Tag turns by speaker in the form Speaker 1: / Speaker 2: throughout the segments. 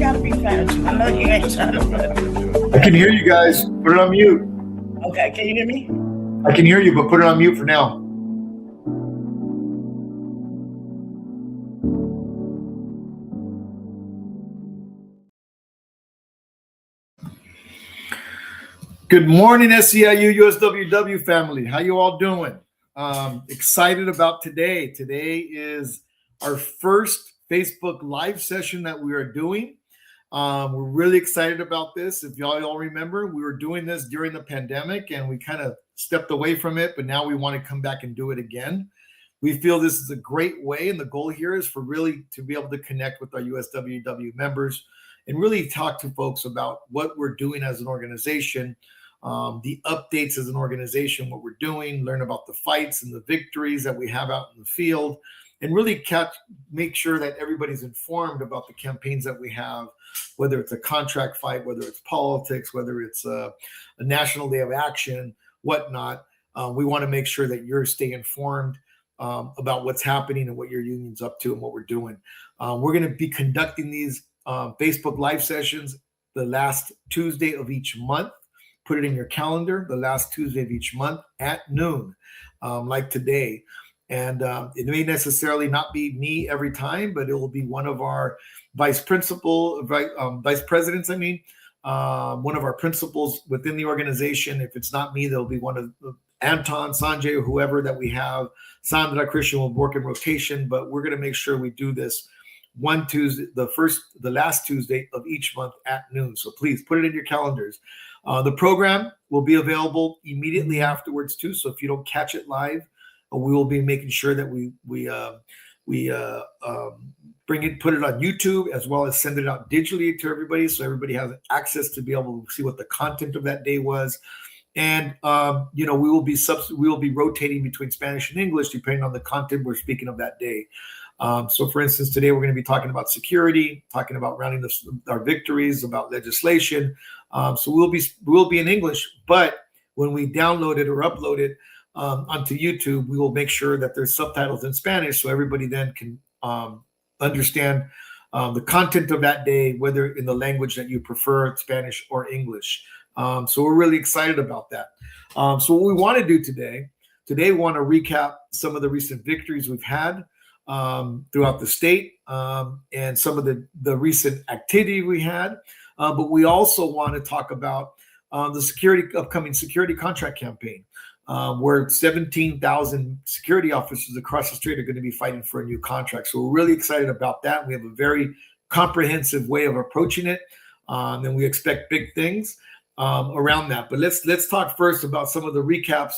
Speaker 1: gotta be fast. I know you ain't trying to.
Speaker 2: I can hear you guys. Put it on mute.
Speaker 1: Okay, can you hear me?
Speaker 2: I can hear you, but put it on mute for now. Good morning, SEIU-USWW family. How you all doing? Excited about today. Today is our first Facebook Live session that we are doing. We're really excited about this. If y'all all remember, we were doing this during the pandemic and we kind of stepped away from it, but now we want to come back and do it again. We feel this is a great way, and the goal here is for really to be able to connect with our USWW members and really talk to folks about what we're doing as an organization, the updates as an organization, what we're doing, learn about the fights and the victories that we have out in the field, and really make sure that everybody's informed about the campaigns that we have, whether it's a contract fight, whether it's politics, whether it's a National Day of Action, whatnot. We want to make sure that you're staying informed about what's happening and what your union's up to and what we're doing. We're going to be conducting these Facebook Live sessions the last Tuesday of each month. Put it in your calendar, the last Tuesday of each month at noon, like today. And it may necessarily not be me every time, but it will be one of our vice presidents, one of our principals within the organization. If it's not me, there'll be one of Anton, Sanjay, or whoever that we have. Sandra, Christian will work in rotation, but we're going to make sure we do this one Tuesday, the last Tuesday of each month at noon. So please put it in your calendars. The program will be available immediately afterwards too. So if you don't catch it live, we will be making sure that we put it on YouTube as well as send it out digitally to everybody, so everybody has access to be able to see what the content of that day was. And we will be rotating between Spanish and English depending on the content we're speaking of that day. So for instance, today we're going to be talking about security, talking about rounding our victories, about legislation. So we'll be in English, but when we download it or upload it onto YouTube, we will make sure that there's subtitles in Spanish so everybody then can understand the content of that day, whether in the language that you prefer, Spanish or English. So we're really excited about that. So what we want to do today we want to recap some of the recent victories we've had throughout the state and some of the recent activity we had. But we also want to talk about the upcoming security contract campaign, where 17,000 security officers across the state are going to be fighting for a new contract. So we're really excited about that. We have a very comprehensive way of approaching it, and we expect big things around that. But let's talk first about some of the recaps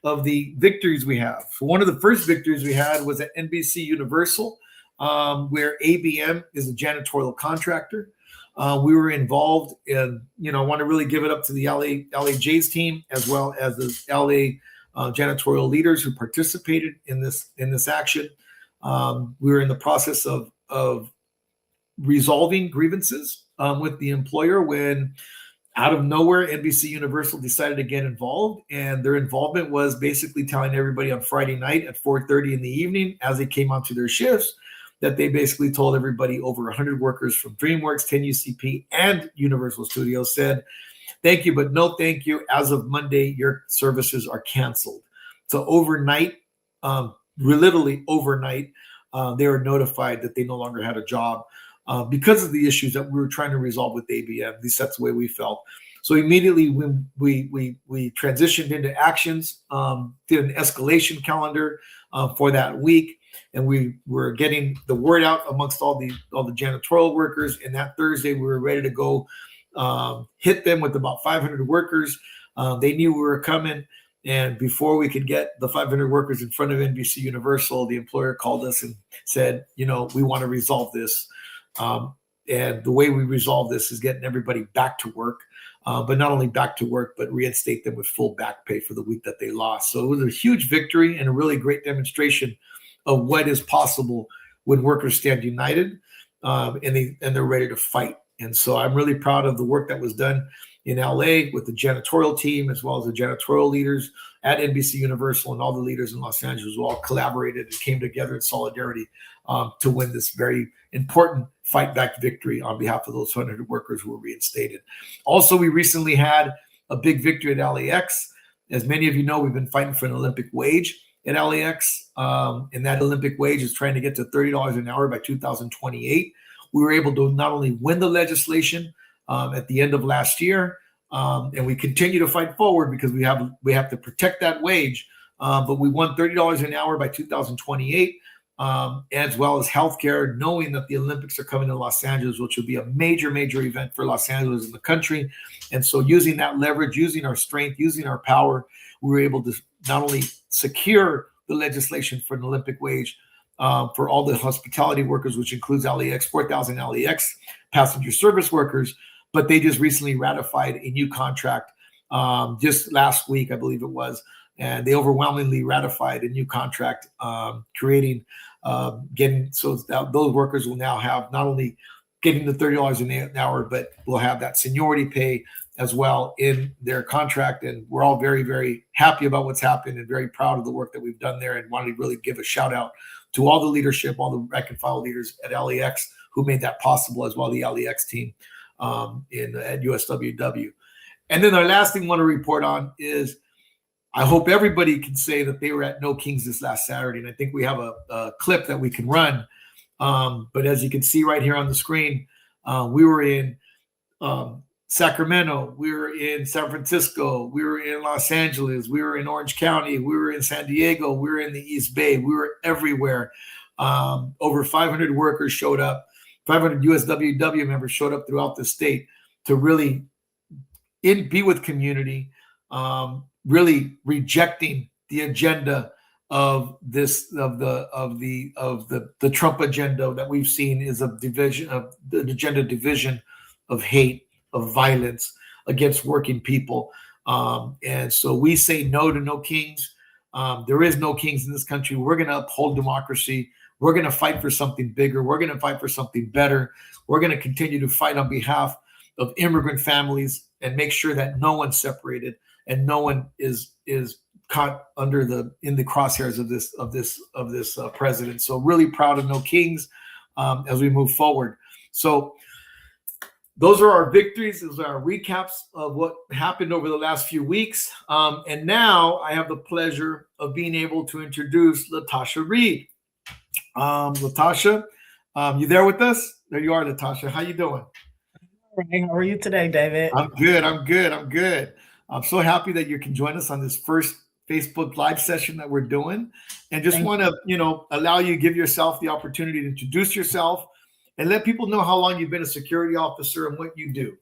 Speaker 2: of the victories we have. So one of the first victories we had was at NBC Universal, where ABM is a janitorial contractor. We were involved in, I want to really give it up to the LA Jays team as well as the LA janitorial leaders who participated in this action. We were in the process of resolving grievances with the employer when out of nowhere, NBC Universal decided to get involved, and their involvement was basically telling everybody on Friday night at 4:30 in the evening as they came onto their shifts that they basically told everybody, over 100 workers from DreamWorks, 10UCP, and Universal Studios said, thank you, but no thank you. As of Monday, your services are canceled. So overnight, literally overnight, they were notified that they no longer had a job because of the issues that we were trying to resolve with ABM. At least that's the way we felt. So immediately we transitioned into actions, did an escalation calendar for that week. And we were getting the word out amongst all the janitorial workers. And that Thursday, we were ready to go hit them with about 500 workers. They knew we were coming. And before we could get the 500 workers in front of NBC Universal, the employer called us and said, we want to resolve this. And the way we resolve this is getting everybody back to work. But not only back to work, but reinstate them with full back pay for the week that they lost. So it was a huge victory and a really great demonstration of what is possible when workers stand united and they're ready to fight. And so I'm really proud of the work that was done in LA with the janitorial team, as well as the janitorial leaders at NBC Universal, and all the leaders in Los Angeles who all collaborated and came together in solidarity to win this very important fight back victory on behalf of those 100 workers who were reinstated. Also, we recently had a big victory at LAX. As many of you know, we've been fighting for an Olympic wage at LAX, and that Olympic wage is trying to get to $30 an hour by 2028. We were able to not only win the legislation at the end of last year, and we continue to fight forward because we have to protect that wage, but we won $30 an hour by 2028, as well as healthcare, knowing that the Olympics are coming to Los Angeles, which will be a major, major event for Los Angeles and the country. And so using that leverage, using our strength, using our power, we were able to not only secure the legislation for an Olympic wage for all the hospitality workers, which includes LAX, 4,000 LAX passenger service workers, but they just recently ratified a new contract just last week, I believe it was, and they overwhelmingly ratified a new contract, creating, those workers will now have not only getting the $30 an hour, but will have that seniority pay as well in their contract. And we're all very, very happy about what's happened and very proud of the work that we've done there, and wanted to really give a shout out to all the leadership, all the rank and file leaders at LAX who made that possible, as well the LAX team at USWW. And then our last thing I want to report on is, I hope everybody can say that they were at No Kings this last Saturday. And I think we have a clip that we can run. But as you can see right here on the screen, we were in Sacramento, we were in San Francisco, we were in Los Angeles, we were in Orange County, we were in San Diego, we were in the East Bay, we were everywhere. Over 500 workers showed up, 500 USWW members showed up throughout the state to really be with community, really rejecting the agenda of this the Trump agenda that we've seen is a division of the agenda, division of hate, of violence against working people. And so we say no to No Kings. There is no kings in this country. We're going to uphold democracy. We're going to fight for something bigger. We're going to fight for something better. We're going to continue to fight on behalf of immigrant families and make sure that no one's separated and no one is caught in the crosshairs of this president. So really proud of No Kings as we move forward. So those are our victories. Those are our recaps of what happened over the last few weeks. And now I have the pleasure of being able to introduce Latasha Reed. Latasha, you there with us? There you are, Latasha. How you doing?
Speaker 1: How are you today, David?
Speaker 2: I'm good. I'm so happy that you can join us on this first Facebook Live session that we're doing. And just want to, allow you to give yourself the opportunity to introduce yourself and let people know how long you've been a security officer and what you do.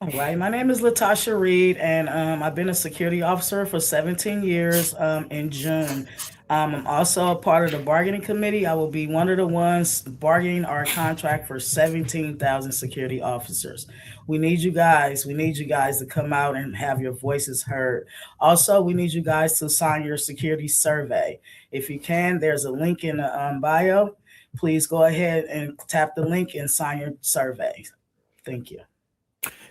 Speaker 1: All right. My name is Latasha Reed, and I've been a security officer for 17 years in June. I'm also a part of the bargaining committee. I will be one of the ones bargaining our contract for 17,000 security officers. We need you guys. We need you guys to come out and have your voices heard. Also, we need you guys to sign your security survey. If you can, there's a link in the bio. Please go ahead and tap the link and sign your survey. Thank you.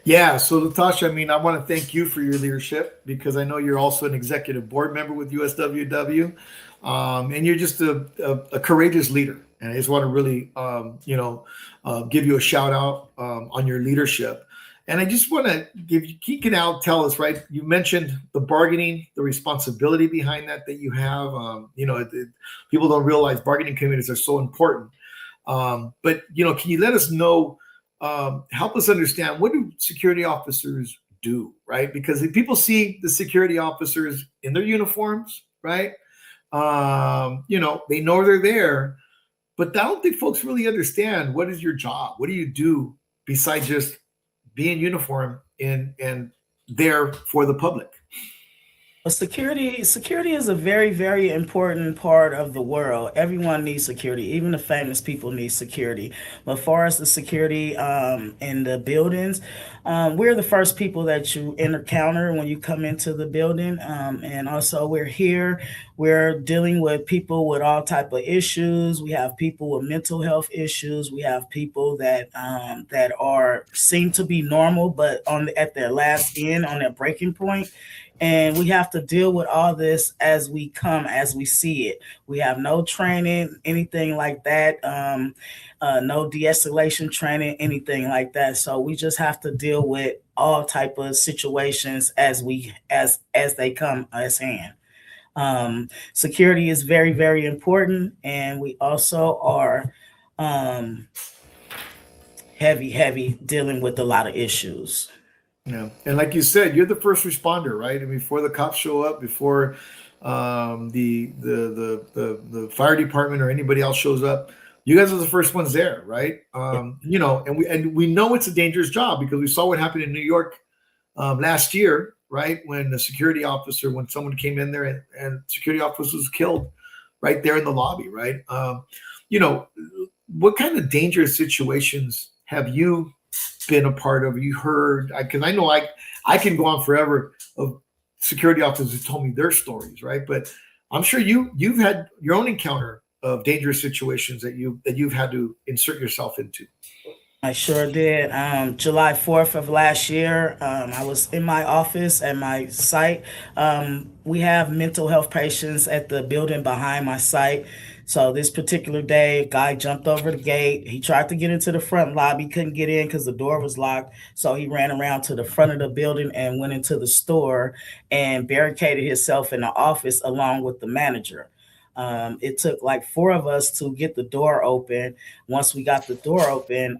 Speaker 2: Yeah, so Latasha, I want to thank you for your leadership, because I know you're also an executive board member with USWW, and you're just a courageous leader. And I just want to really, give you a shout out on your leadership. And I just want to you can now tell us, right? You mentioned the bargaining, the responsibility behind that you have. People don't realize bargaining committees are so important. But can you let us know? Help us understand, what do security officers do, right? Because if people see the security officers in their uniforms, right? They know they're there, but I don't think folks really understand, what is your job? What do you do besides just being uniform and there for the public?
Speaker 1: Well, security is a very, very important part of the world. Everyone needs security. Even the famous people need security. But far as the security in the buildings, we're the first people that you encounter when you come into the building. And also, we're here. We're dealing with people with all type of issues. We have people with mental health issues. We have people that are seem to be normal, but at their last end, on their breaking point, and we have to deal with all this as we see it. We have no training, anything like that, no de-escalation training, anything like that. So we just have to deal with all type of situations as they come as hand. Security is very, very important, and we also are um, heavy dealing with a lot of issues.
Speaker 2: Yeah, and like you said, you're the first responder, right? And before the cops show up, before the fire department or anybody else shows up, you guys are the first ones there, right? You know, and we know it's a dangerous job because we saw what happened in New York last year, right? When the security officer, when someone came in there and security officer was killed right there in the lobby, right? You know, what kind of dangerous situations have you been a part of? You heard? Because I know I can go on forever of security officers who told me their stories, right? But I'm sure you've had your own encounter of dangerous situations that you've had to insert yourself into.
Speaker 1: I sure did. July 4th of last year, I was in my office at my site. We have mental health patients at the building behind my site. So this particular day, a guy jumped over the gate. He tried to get into the front lobby, couldn't get in because the door was locked. So he ran around to the front of the building and went into the store and barricaded himself in the office along with the manager. It took like four of us to get the door open. Once we got the door open,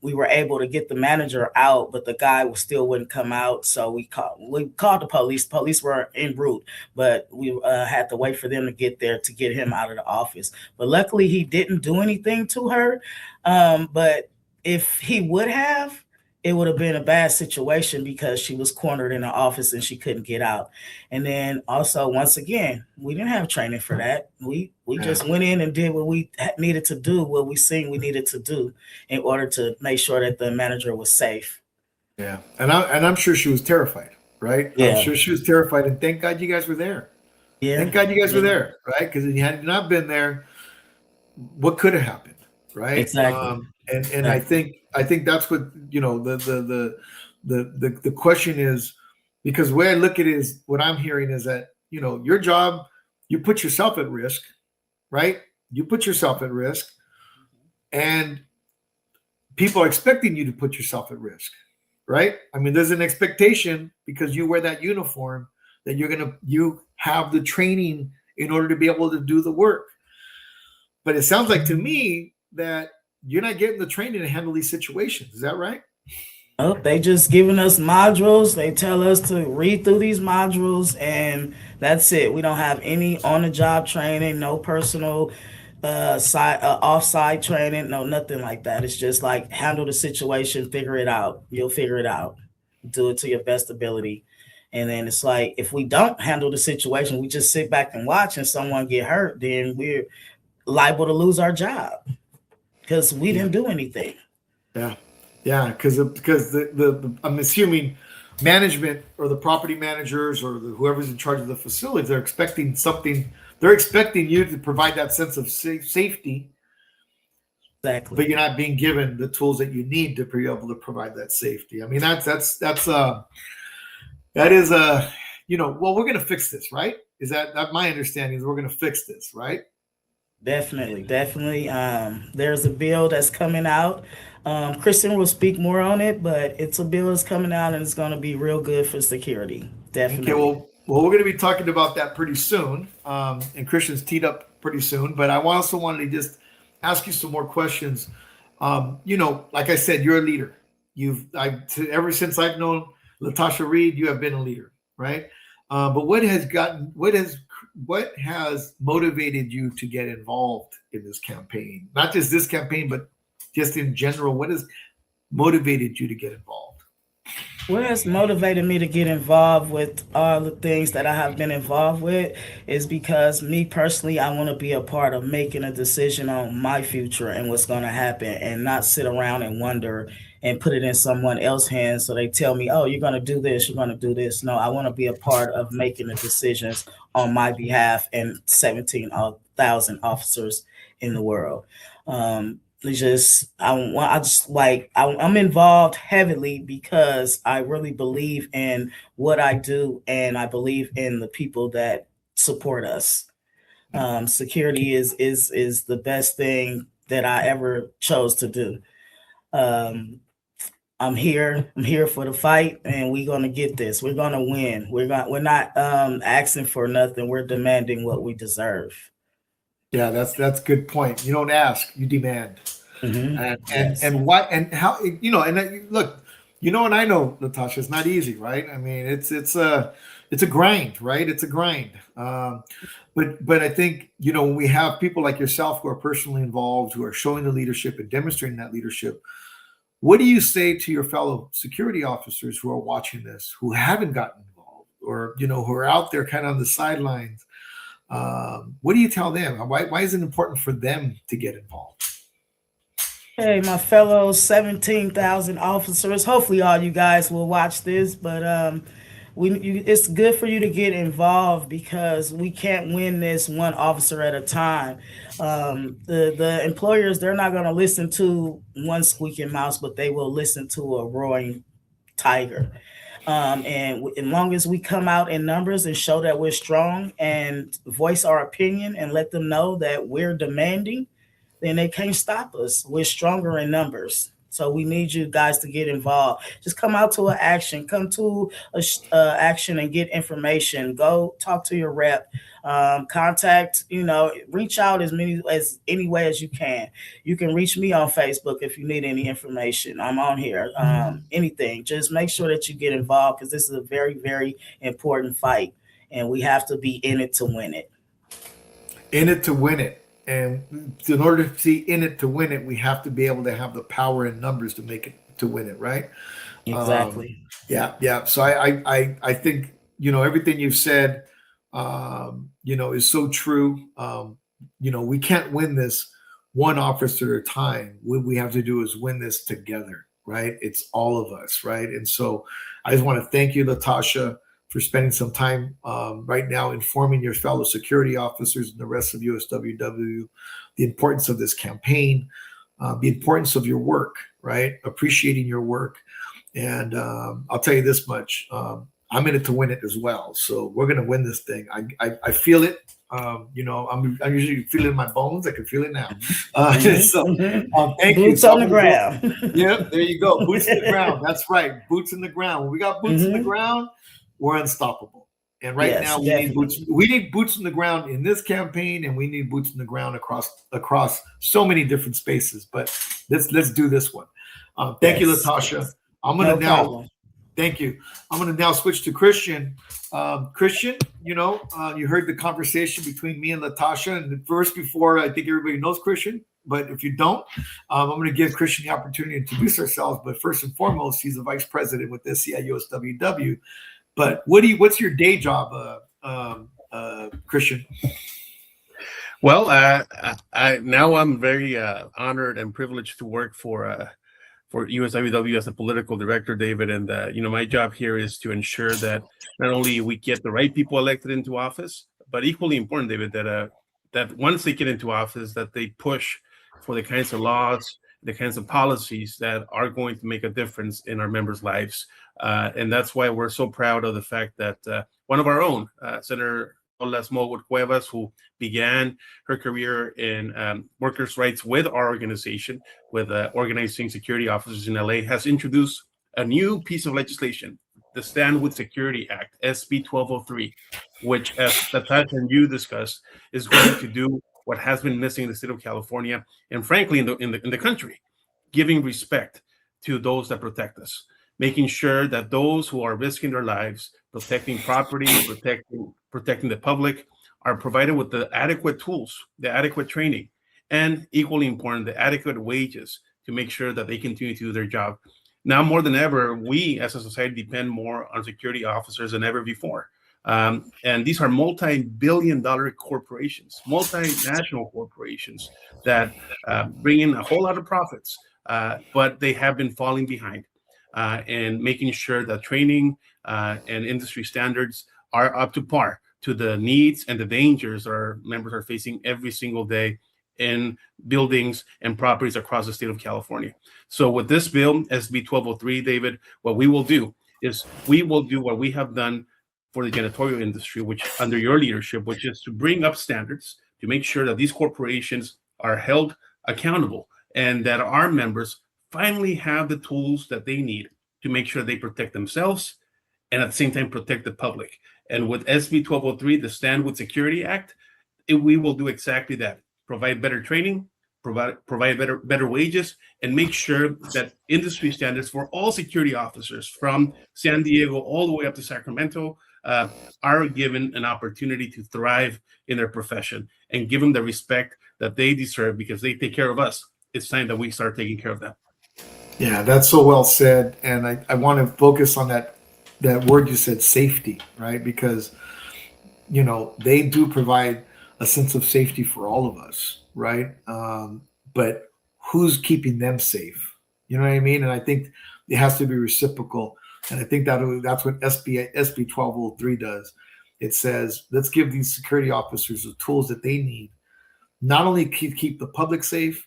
Speaker 1: we were able to get the manager out, but the guy still wouldn't come out. So we called the police. The police were en route, but we had to wait for them to get there to get him out of the office. But luckily, he didn't do anything to her. But if he would have, it would have been a bad situation because she was cornered in the office and she couldn't get out. And then also, once again, we didn't have training for that. We
Speaker 2: Yeah,
Speaker 1: just went in and did what we needed to do, what we seen we needed to do in order to make sure that the manager was safe.
Speaker 2: yeah, and I'm sure she was terrified, right? I'm
Speaker 1: Yeah,
Speaker 2: sure she was terrified, and thank God you guys were there.
Speaker 1: yeah,
Speaker 2: Thank God you guys were
Speaker 1: yeah,
Speaker 2: there, right? Because if you had not been there, what could have happened, right?
Speaker 1: exactly.
Speaker 2: And
Speaker 1: Exactly.
Speaker 2: I think that's what you know the question is, because the way I look at it is what I'm hearing is that you know your job, you put yourself at risk, right? You put yourself at risk, and people are expecting you to put yourself at risk, right? I mean, there's an expectation because you wear that uniform that you have the training in order to be able to do the work. But it sounds like to me that you're not getting the training to handle these situations. Is that right?
Speaker 1: Oh, they just giving us modules. They tell us to read through these modules, and that's it. We don't have any on the job training, no personal side off-site training, no nothing like that. It's just like handle the situation, figure it out. You'll figure it out. Do it to your best ability. And then it's like if we don't handle the situation, we just sit back and watch and someone get hurt, then we're liable to lose our job because we
Speaker 2: Yeah,
Speaker 1: didn't do anything.
Speaker 2: yeah, yeah. Because the I'm assuming management or the property managers or whoever's in charge of the facility, they're expecting something. They're expecting you to provide that sense of safety, but
Speaker 1: Exactly.
Speaker 2: you're not being given the tools that you need to be able to provide that safety. I mean, that is you know, well, we're going to fix this, right? Is that my understanding is we're going to fix this, right?
Speaker 1: Definitely. There's a bill that's coming out. Kristen will speak more on it, but it's a bill that's coming out and it's going to be real good for security.
Speaker 2: Okay,
Speaker 1: Definitely.
Speaker 2: well, we're going to be talking about that pretty soon, and Christian's teed up pretty soon. But I also wanted to just ask you some more questions. You know, like I said, you're a leader. Ever since I've known Latasha Reed, you have been a leader, right? But what has motivated you to get involved in this campaign? Not just this campaign, but just in general, what has motivated you to get involved?
Speaker 1: What has motivated me to get involved with all the things that I have been involved with is because me personally, I want to be a part of making a decision on my future and what's going to happen and not sit around and wonder and put it in someone else's hands. So they tell me, oh, you're going to do this, you're going to do this. No, I want to be a part of making the decisions on my behalf and 17,000 officers in the world. It's just I just like I'm involved heavily because I really believe in what I do and I believe in the people that support us. Security is the best thing that I ever chose to do. Um, I'm here. I'm here for the fight, and we're gonna get this. We're gonna win. We're not asking for nothing. We're demanding what we deserve.
Speaker 2: Yeah, that's a good point. You don't ask, you demand.
Speaker 1: Yes,
Speaker 2: And why and how, and look, and I know, Natasha, it's not easy, right? I mean, it's a grind, right? It's a grind. But I think, when we have people like yourself who are personally involved, who are showing the leadership and demonstrating that leadership, what do you say to your fellow security officers who are watching this, who haven't gotten involved, or who are out there kind of on the sidelines? What do you tell them? Why is it important for them to get involved?
Speaker 1: hey, my fellow 17,000 officers. Hopefully, all you guys will watch this, but it's good for you to get involved because we can't win this one officer at a time. The employers, they're not going to listen to one squeaking mouse, but they will listen to a roaring tiger. And as long as we come out in numbers and show that we're strong and voice our opinion and let them know that we're demanding, then they can't stop us. We're stronger in numbers. So we need you guys to get involved. Just come out to an action. Come to a action and get information. Go talk to your rep. Contact. Reach out as any way as you can. You can reach me on Facebook if you need any information. I'm on here. Anything. Just make sure that you get involved because this is a very very important fight, and we have to be in it to win it.
Speaker 2: In it to win it. And in order to see in it to win it, we have to be able to have the power and numbers to make it to win it, right? Um,
Speaker 1: Exactly.
Speaker 2: yeah, yeah. So I think everything you've said, is so true. We can't win this one officer at a time. What we have to do is win this together, right? It's all of us, right? And so I just want to thank you, Latasha, for spending some time right now informing your fellow security officers and the rest of USWW the importance of this campaign, the importance of your work, right? Appreciating your work. And I'll tell you this much. I'm in it to win it as well. So we're going to win this thing. I feel it. I'm usually feeling it in my bones. I can feel it now. So thank you.
Speaker 1: Boots
Speaker 2: So
Speaker 1: on
Speaker 2: I'm
Speaker 1: the
Speaker 2: going to go.
Speaker 1: ground.
Speaker 2: Yep, there you go. Boots in the ground. That's right. Boots in the ground. When we got boots in the
Speaker 1: Hmm.
Speaker 2: ground, we're unstoppable. And right
Speaker 1: Yes,
Speaker 2: now we need boots.
Speaker 1: definitely.
Speaker 2: We need boots in the ground in this campaign, and we need boots in the ground across so many different spaces. But let's do this one. Thank you,
Speaker 1: Yes,
Speaker 2: Latasha.
Speaker 1: yes.
Speaker 2: I'm gonna
Speaker 1: No
Speaker 2: now
Speaker 1: problem.
Speaker 2: Thank you. I'm going to now switch to Christian. Christian, you heard the conversation between me and Latasha. And first, before I think everybody knows Christian, but if you don't, I'm going to give Christian the opportunity to introduce ourselves. But first and foremost, he's the vice president with SEIU-USWW. But what's your day job, Christian?
Speaker 3: Well, now I'm very honored and privileged to work for USWW as a political director, David. And my job here is to ensure that not only we get the right people elected into office, but equally important, David, that once they get into office, that they push for the kinds of laws, the kinds of policies that are going to make a difference in our members' lives. And that's why we're so proud of the fact that one of our own, Senator Ola Smallwood Cuevas, who began her career in workers' rights with our organization, with organizing security officers in LA, has introduced a new piece of legislation, the Stand with Security Act, SB 1203, which, as Natasha and you discussed, is going to do what has been missing in the state of California and, frankly, in the country, giving respect to those that protect us, making sure that those who are risking their lives, protecting property, protecting the public, are provided with the adequate tools, the adequate training, and equally important, the adequate wages to make sure that they continue to do their job. now more than ever, we as a society depend more on security officers than ever before. And these are multi-billion-dollar corporations, multinational corporations that bring in a whole lot of profits, but they have been falling behind and making sure that training and industry standards are up to par to the needs and the dangers our members are facing every single day in buildings and properties across the state of California. So with this bill, SB 1203, David, what we will do is we will do what we have done for the janitorial industry, which under your leadership, which is to bring up standards to make sure that these corporations are held accountable and that our members finally have the tools that they need to make sure they protect themselves and at the same time protect the public. And with SB 1203, the Stand with Security Act, we will do exactly that. Provide better training, provide better wages, and make sure that industry standards for all security officers from San Diego all the way up to Sacramento are given an opportunity to thrive in their profession and give them the respect that they deserve because they take care of us. It's time that we start taking care of them.
Speaker 2: Yeah, that's so well said. And I want to focus on that word you said, safety, right? Because, they do provide a sense of safety for all of us, right? But who's keeping them safe? You know what I mean? And I think it has to be reciprocal. And I think that's what SB 1203 does. It says, let's give these security officers the tools that they need, not only keep the public safe,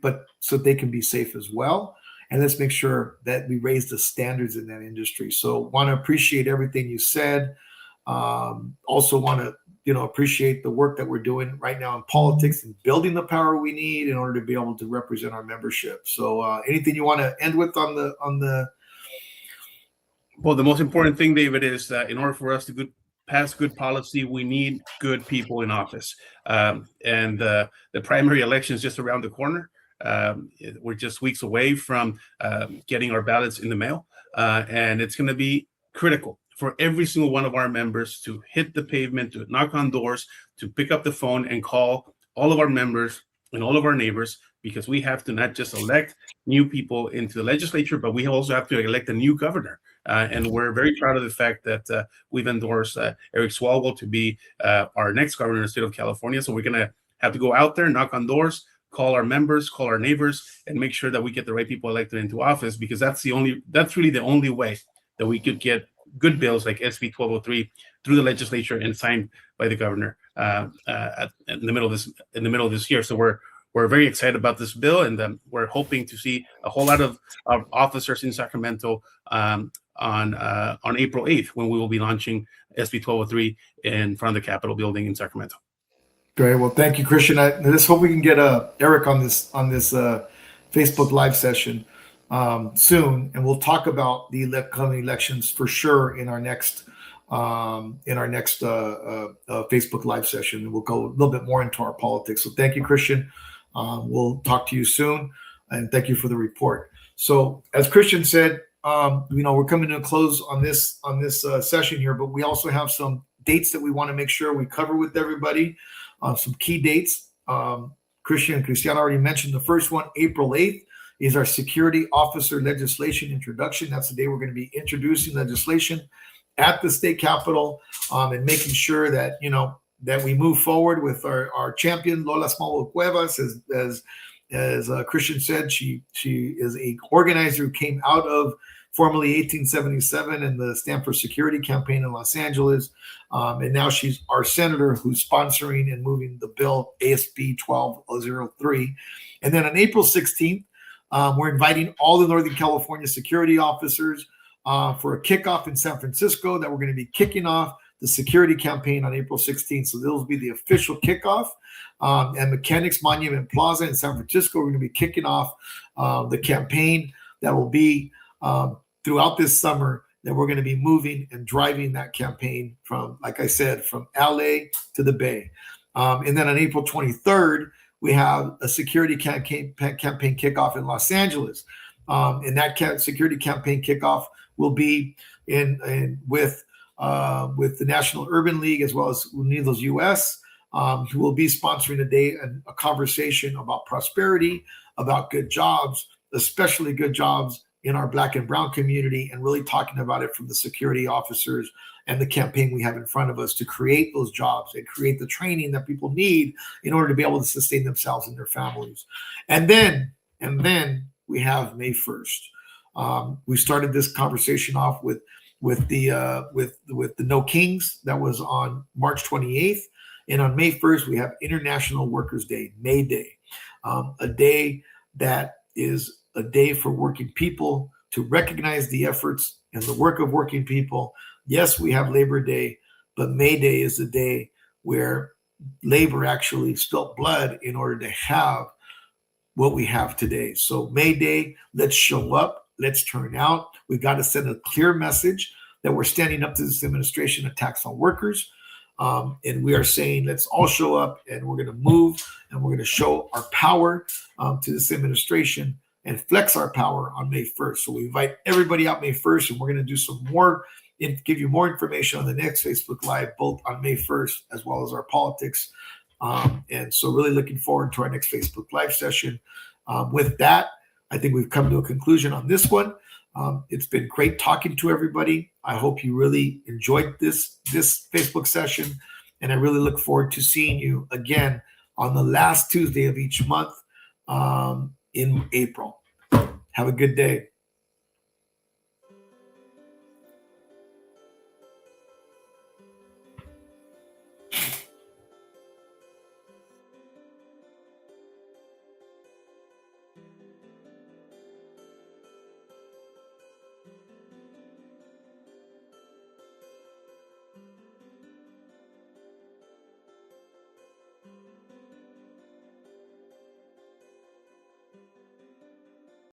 Speaker 2: but so they can be safe as well. And let's make sure that we raise the standards in that industry. So want to appreciate everything you said. Also want to, appreciate the work that we're doing right now in politics and building the power we need in order to be able to represent our membership. So anything you want to end with on the
Speaker 3: Well, the most important thing, David, is that in order for us to pass good policy, we need good people in office. And the primary election is just around the corner. We're just weeks away from getting our ballots in the mail. And it's going to be critical for every single one of our members to hit the pavement, to knock on doors, to pick up the phone and call all of our members and all of our neighbors, because we have to not just elect new people into the legislature, but we also have to elect a new governor. And we're very proud of the fact that we've endorsed Eric Swalwell to be our next governor in the state of California. So we're going to have to go out there, knock on doors, call our members, call our neighbors, and make sure that we get the right people elected into office, because that's really the only way that we could get good bills like SB 1203 through the legislature and signed by the governor in the middle of this year. So we're very excited about this bill, and we're hoping to see a whole lot of officers in Sacramento on April 8th, when we will be launching SB 1203 in front of the Capitol building in Sacramento.
Speaker 2: Great. Well, thank you, Christian. Let's hope we can get Eric on this Facebook Live session soon, and we'll talk about the coming elections for sure in our next Facebook Live session. We'll go a little bit more into our politics. So thank you, Christian. We'll talk to you soon, and thank you for the report. So, as Christian said, we're coming to a close on this session here, but we also have some dates that we want to make sure we cover with everybody. Some key dates. Christian and Cristiano already mentioned the first one. April 8th is our security officer legislation introduction. That's the day we're going to be introducing legislation at the state capitol, and making sure that that we move forward with our champion Lola Smallwood Cuevas. As Christian said, she is a organizer who came out of formerly 1877 and the Stand for Security campaign in Los Angeles. And now she's our senator who's sponsoring and moving the bill ASB 1203. And then on April 16th, we're inviting all the Northern California security officers for a kickoff in San Francisco that we're going to be kicking off the security campaign on April 16th. So this will be the official kickoff. And Mechanics Monument Plaza in San Francisco, we're going to be kicking off the campaign that will be throughout this summer, that we're going to be moving and driving that campaign from, like I said, from LA to the Bay. And then on April 23rd, we have a security campaign kickoff in Los Angeles. And that security campaign kickoff will be with the National Urban League as well as Unidos US, who will be sponsoring a conversation about prosperity, about good jobs, especially good jobs in our Black and brown community, and really talking about it from the security officers and the campaign we have in front of us to create those jobs and create the training that people need in order to be able to sustain themselves and their families. And then we have May 1st. We started this conversation off with the No Kings. That was on March 28th. And on May 1st, we have International Workers' Day, May Day, a day that is a day for working people to recognize the efforts and the work of working people. Yes, we have Labor Day, but May Day is the day where labor actually spilt blood in order to have what we have today. So May Day, let's show up, let's turn out. We've got to send a clear message that we're standing up to this administration attacks on workers. And we are saying, let's all show up, and we're going to move, and we're going to show our power to this administration and flex our power on May 1st. So we invite everybody out May 1st, and we're going to do some more and give you more information on the next Facebook Live, both on May 1st as well as our politics. And so really looking forward to our next Facebook Live session. With that, I think we've come to a conclusion on this one. It's been great talking to everybody. I hope you really enjoyed this Facebook session, and I really look forward to seeing you again on the last Tuesday of each month in April. Have a good day.